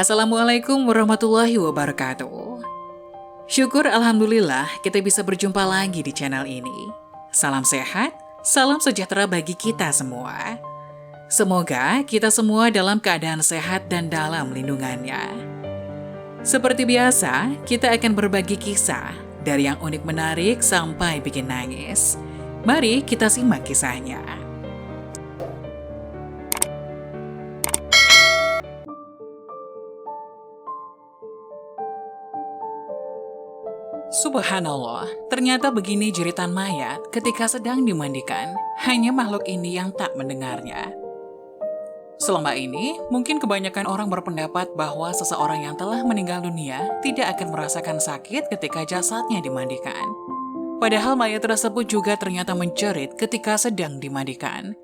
Assalamualaikum warahmatullahi wabarakatuh. Syukur alhamdulillah kita bisa berjumpa lagi di channel ini. Salam sehat, salam sejahtera bagi kita semua. Semoga kita semua dalam keadaan sehat dan dalam lindungannya. Seperti biasa, kita akan berbagi kisah dari yang unik menarik sampai bikin nangis. Mari kita simak kisahnya. Subhanallah, ternyata begini jeritan mayat ketika sedang dimandikan, hanya makhluk ini yang tak mendengarnya. Selama ini, mungkin kebanyakan orang berpendapat bahwa seseorang yang telah meninggal dunia tidak akan merasakan sakit ketika jasadnya dimandikan. Padahal mayat tersebut juga ternyata menjerit ketika sedang dimandikan.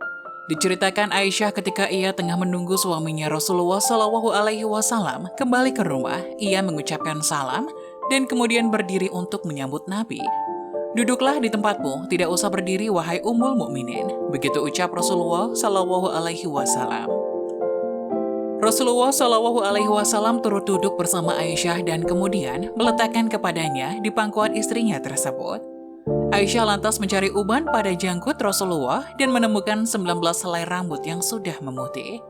Diceritakan Aisyah ketika ia tengah menunggu suaminya Rasulullah SAW kembali ke rumah, ia mengucapkan salam dan kemudian berdiri untuk menyambut Nabi. "Duduklah di tempatmu, tidak usah berdiri wahai Ummul Mukminin," begitu ucap Rasulullah SAW. Rasulullah SAW turut duduk bersama Aisyah dan kemudian meletakkan kepadanya di pangkuan istrinya tersebut. Aisyah lantas mencari uban pada janggut Rasulullah dan menemukan 19 helai rambut yang sudah memutih.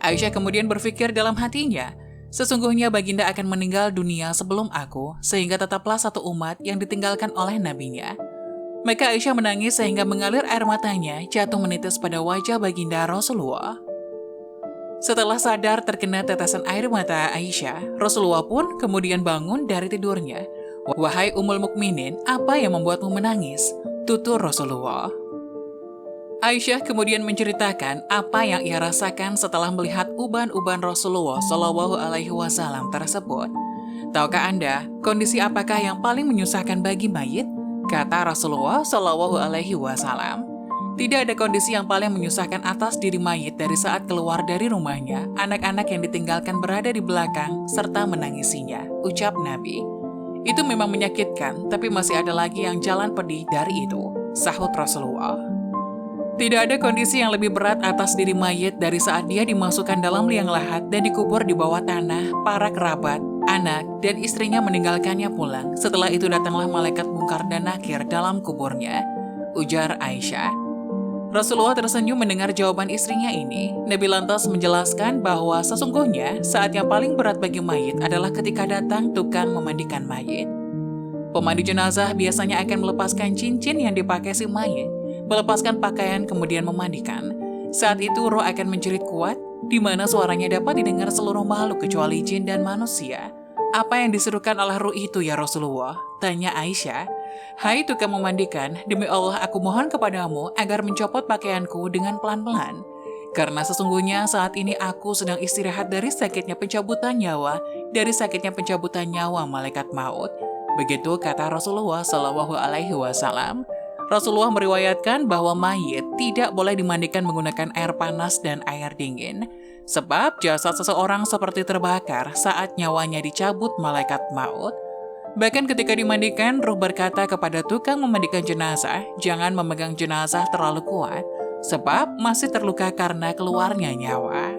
Aisyah kemudian berpikir dalam hatinya, "Sesungguhnya baginda akan meninggal dunia sebelum aku, sehingga tetaplah satu umat yang ditinggalkan oleh nabinya." Maka Aisyah menangis sehingga mengalir air matanya jatuh menitis pada wajah baginda Rasulullah. Setelah sadar terkena tetesan air mata Aisyah, Rasulullah pun kemudian bangun dari tidurnya. "Wahai Ummul Mukminin, apa yang membuatmu menangis?" tutur Rasulullah. Aisyah kemudian menceritakan apa yang ia rasakan setelah melihat uban-uban Rasulullah SAW tersebut. "Tahukah Anda, kondisi apakah yang paling menyusahkan bagi mayit?" kata Rasulullah SAW. "Tidak ada kondisi yang paling menyusahkan atas diri mayit dari saat keluar dari rumahnya, anak-anak yang ditinggalkan berada di belakang, serta menangisinya," ucap Nabi. "Itu memang menyakitkan, tapi masih ada lagi yang jalan pedih dari itu," sahut Rasulullah. "Tidak ada kondisi yang lebih berat atas diri mayit dari saat dia dimasukkan dalam liang lahat dan dikubur di bawah tanah, para kerabat, anak, dan istrinya meninggalkannya pulang. Setelah itu datanglah malaikat mungkar dan nakir dalam kuburnya," ujar Aisyah. Rasulullah tersenyum mendengar jawaban istrinya ini. Nabi lantas menjelaskan bahwa sesungguhnya saat yang paling berat bagi mayit adalah ketika datang tukang memandikan mayit. Pemandi jenazah biasanya akan melepaskan cincin yang dipakai si mayit, melepaskan pakaian kemudian memandikan. Saat itu roh akan menjerit kuat, di mana suaranya dapat didengar seluruh makhluk kecuali jin dan manusia. "Apa yang diserukan oleh ruh itu ya Rasulullah?" tanya Aisyah. "Hai tukang memandikan, demi Allah aku mohon kepadamu agar mencopot pakaianku dengan pelan-pelan. Karena sesungguhnya saat ini aku sedang istirahat dari sakitnya pencabutan nyawa, malaikat maut." Begitu kata Rasulullah SAW. Rasulullah meriwayatkan bahwa mayit tidak boleh dimandikan menggunakan air panas dan air dingin, sebab jasad seseorang seperti terbakar saat nyawanya dicabut malaikat maut. Bahkan ketika dimandikan, ruh berkata kepada tukang memandikan jenazah, "Jangan memegang jenazah terlalu kuat, sebab masih terluka karena keluarnya nyawa."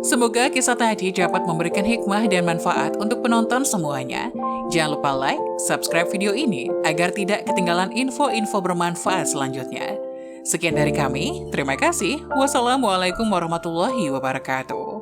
Semoga kisah tadi dapat memberikan hikmah dan manfaat untuk penonton semuanya. Jangan lupa like, subscribe video ini agar tidak ketinggalan info-info bermanfaat selanjutnya. Sekian dari kami, terima kasih. Wassalamualaikum warahmatullahi wabarakatuh.